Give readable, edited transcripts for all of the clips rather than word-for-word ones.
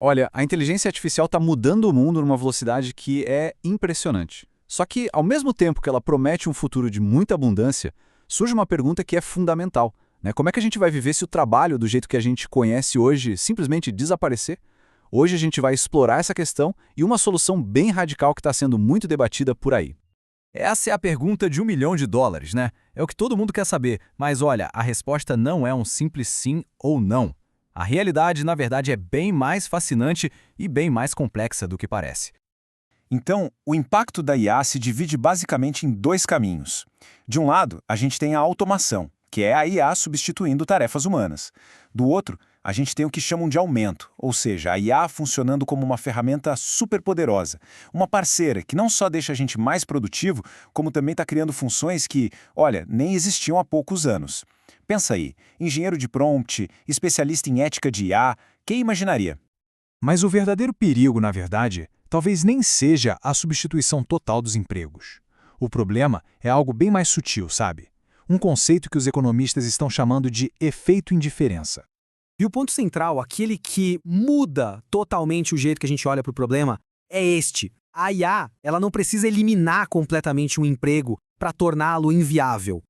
Olha, a inteligência artificial está mudando o mundo numa velocidade que é impressionante. Só que, ao mesmo tempo que ela promete um futuro de muita abundância, surge uma pergunta que é fundamental, né? Como é que a gente vai viver se o trabalho, do jeito que a gente conhece hoje, simplesmente desaparecer? Hoje a gente vai explorar essa questão e uma solução bem radical que está sendo muito debatida por aí. Essa é a pergunta de US$ 1 milhão, né? É o que todo mundo quer saber, mas olha, a resposta não é um simples sim ou não. A realidade, na verdade, é bem mais fascinante e bem mais complexa do que parece. Então, o impacto da IA se divide basicamente em dois caminhos. De um lado, a gente tem a automação, que é a IA substituindo tarefas humanas. Do outro, a gente tem o que chamam de aumento, ou seja, a IA funcionando como uma ferramenta superpoderosa, uma parceira que não só deixa a gente mais produtivo, como também está criando funções que, olha, nem existiam há poucos anos. Pensa aí, engenheiro de prompt, especialista em ética de IA, quem imaginaria? Mas o verdadeiro perigo, na verdade, talvez nem seja a substituição total dos empregos. O problema é algo bem mais sutil, sabe? Um conceito que os economistas estão chamando de efeito indiferença. E o ponto central, aquele que muda totalmente o jeito que a gente olha para o problema, é este. A IA, ela não precisa eliminar completamente um emprego para torná-lo inviável.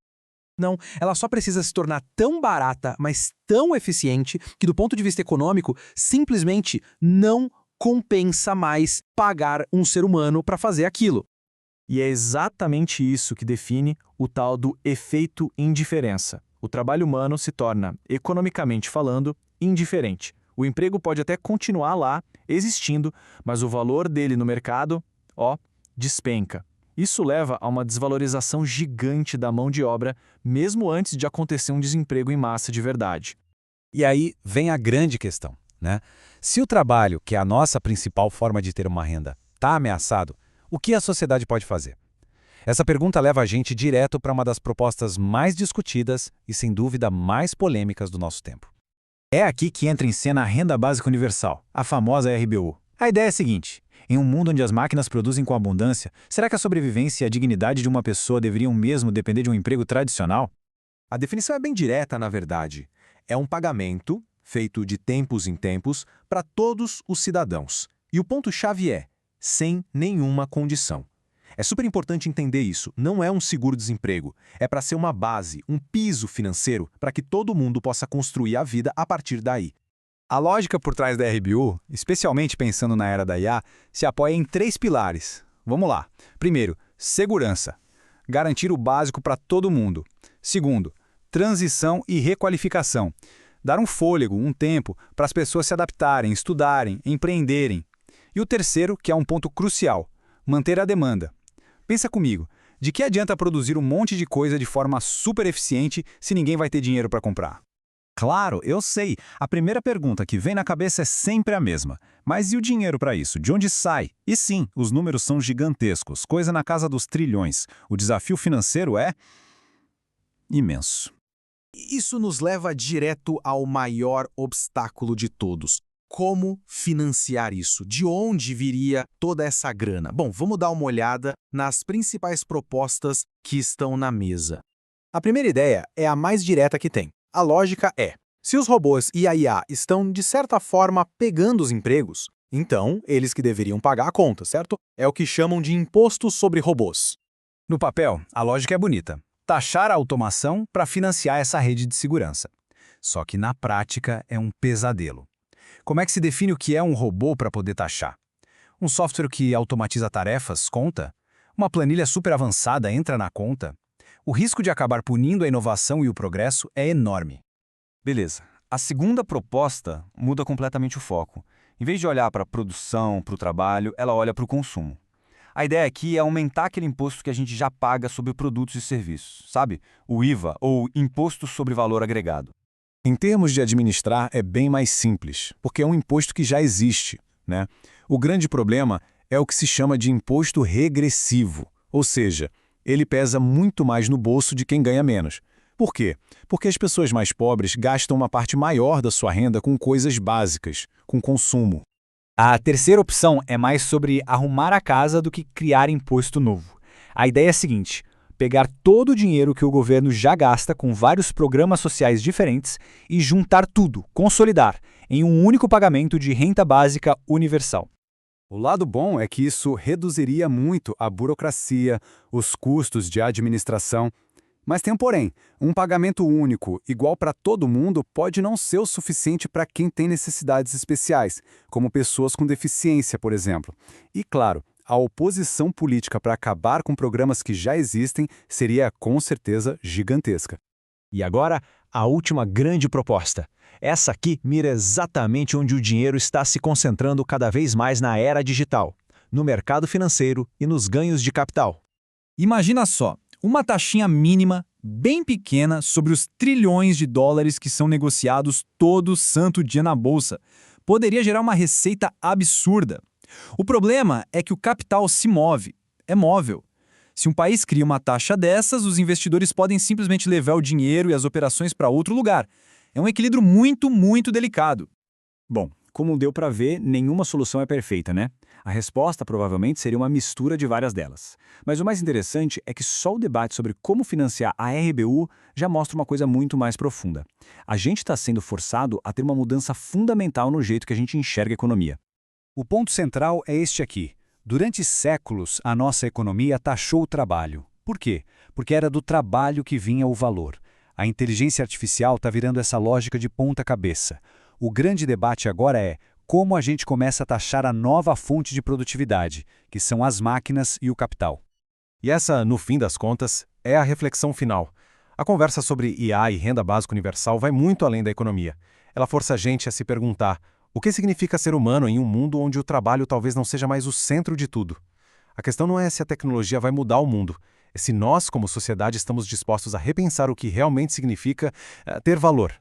Não, ela só precisa se tornar tão barata, mas tão eficiente, que do ponto de vista econômico, simplesmente não compensa mais pagar um ser humano para fazer aquilo. E é exatamente isso que define o tal do efeito indiferença. O trabalho humano se torna, economicamente falando, indiferente. O emprego pode até continuar lá, existindo, mas o valor dele no mercado, despenca. Isso leva a uma desvalorização gigante da mão de obra, mesmo antes de acontecer um desemprego em massa de verdade. E aí vem a grande questão, né? Se o trabalho, que é a nossa principal forma de ter uma renda, está ameaçado, o que a sociedade pode fazer? Essa pergunta leva a gente direto para uma das propostas mais discutidas e, sem dúvida, mais polêmicas do nosso tempo. É aqui que entra em cena a Renda Básica Universal, a famosa RBU. A ideia é a seguinte: em um mundo onde as máquinas produzem com abundância, será que a sobrevivência e a dignidade de uma pessoa deveriam mesmo depender de um emprego tradicional? A definição é bem direta, na verdade. É um pagamento, feito de tempos em tempos, para todos os cidadãos. E o ponto-chave é, sem nenhuma condição. É super importante entender isso. Não é um seguro-desemprego. É para ser uma base, um piso financeiro para que todo mundo possa construir a vida a partir daí. A lógica por trás da RBU, especialmente pensando na era da IA, se apoia em 3 pilares. Vamos lá. Primeiro, segurança. Garantir o básico para todo mundo. Segundo, transição e requalificação. Dar um fôlego, um tempo, para as pessoas se adaptarem, estudarem, empreenderem. E o terceiro, que é um ponto crucial, manter a demanda. Pensa comigo, de que adianta produzir um monte de coisa de forma super eficiente se ninguém vai ter dinheiro para comprar? Claro, eu sei. A primeira pergunta que vem na cabeça é sempre a mesma. Mas e o dinheiro para isso? De onde sai? E sim, os números são gigantescos, coisa na casa dos trilhões. O desafio financeiro é imenso. Isso nos leva direto ao maior obstáculo de todos. Como financiar isso? De onde viria toda essa grana? Bom, vamos dar uma olhada nas principais propostas que estão na mesa. A primeira ideia é a mais direta que tem. A lógica é, se os robôs e a IA estão, de certa forma, pegando os empregos, então eles que deveriam pagar a conta, certo? É o que chamam de imposto sobre robôs. No papel, a lógica é bonita. Taxar a automação para financiar essa rede de segurança. Só que na prática é um pesadelo. Como é que se define o que é um robô para poder taxar? Um software que automatiza tarefas conta? Uma planilha super avançada entra na conta? O risco de acabar punindo a inovação e o progresso é enorme. Beleza. A segunda proposta muda completamente o foco. Em vez de olhar para a produção, para o trabalho, ela olha para o consumo. A ideia aqui é aumentar aquele imposto que a gente já paga sobre produtos e serviços, sabe? O IVA, ou Imposto sobre Valor Agregado. Em termos de administrar, é bem mais simples, porque é um imposto que já existe, né? O grande problema é o que se chama de imposto regressivo, ou seja, ele pesa muito mais no bolso de quem ganha menos. Por quê? Porque as pessoas mais pobres gastam uma parte maior da sua renda com coisas básicas, com consumo. A terceira opção é mais sobre arrumar a casa do que criar imposto novo. A ideia é a seguinte: pegar todo o dinheiro que o governo já gasta com vários programas sociais diferentes e juntar tudo, consolidar, em um único pagamento de renda básica universal. O lado bom é que isso reduziria muito a burocracia, os custos de administração. Mas tem um porém, um pagamento único, igual para todo mundo, pode não ser o suficiente para quem tem necessidades especiais, como pessoas com deficiência, por exemplo. E claro, a oposição política para acabar com programas que já existem seria, com certeza, gigantesca. E agora, a última grande proposta. Essa aqui mira exatamente onde o dinheiro está se concentrando cada vez mais na era digital, no mercado financeiro e nos ganhos de capital. Imagina só, uma taxinha mínima, bem pequena, sobre os trilhões de dólares que são negociados todo santo dia na bolsa. Poderia gerar uma receita absurda. O problema é que o capital se move, é móvel. Se um país cria uma taxa dessas, os investidores podem simplesmente levar o dinheiro e as operações para outro lugar. É um equilíbrio muito delicado. Bom, como deu para ver, nenhuma solução é perfeita, né? A resposta provavelmente seria uma mistura de várias delas. Mas o mais interessante é que só o debate sobre como financiar a RBU já mostra uma coisa muito mais profunda. A gente está sendo forçado a ter uma mudança fundamental no jeito que a gente enxerga a economia. O ponto central é este aqui. Durante séculos, a nossa economia taxou o trabalho. Por quê? Porque era do trabalho que vinha o valor. A inteligência artificial está virando essa lógica de ponta cabeça. O grande debate agora é como a gente começa a taxar a nova fonte de produtividade, que são as máquinas e o capital. E essa, no fim das contas, é a reflexão final. A conversa sobre IA e renda básica universal vai muito além da economia. Ela força a gente a se perguntar o que significa ser humano em um mundo onde o trabalho talvez não seja mais o centro de tudo. A questão não é se a tecnologia vai mudar o mundo, é se nós, como sociedade, estamos dispostos a repensar o que realmente significa ter valor.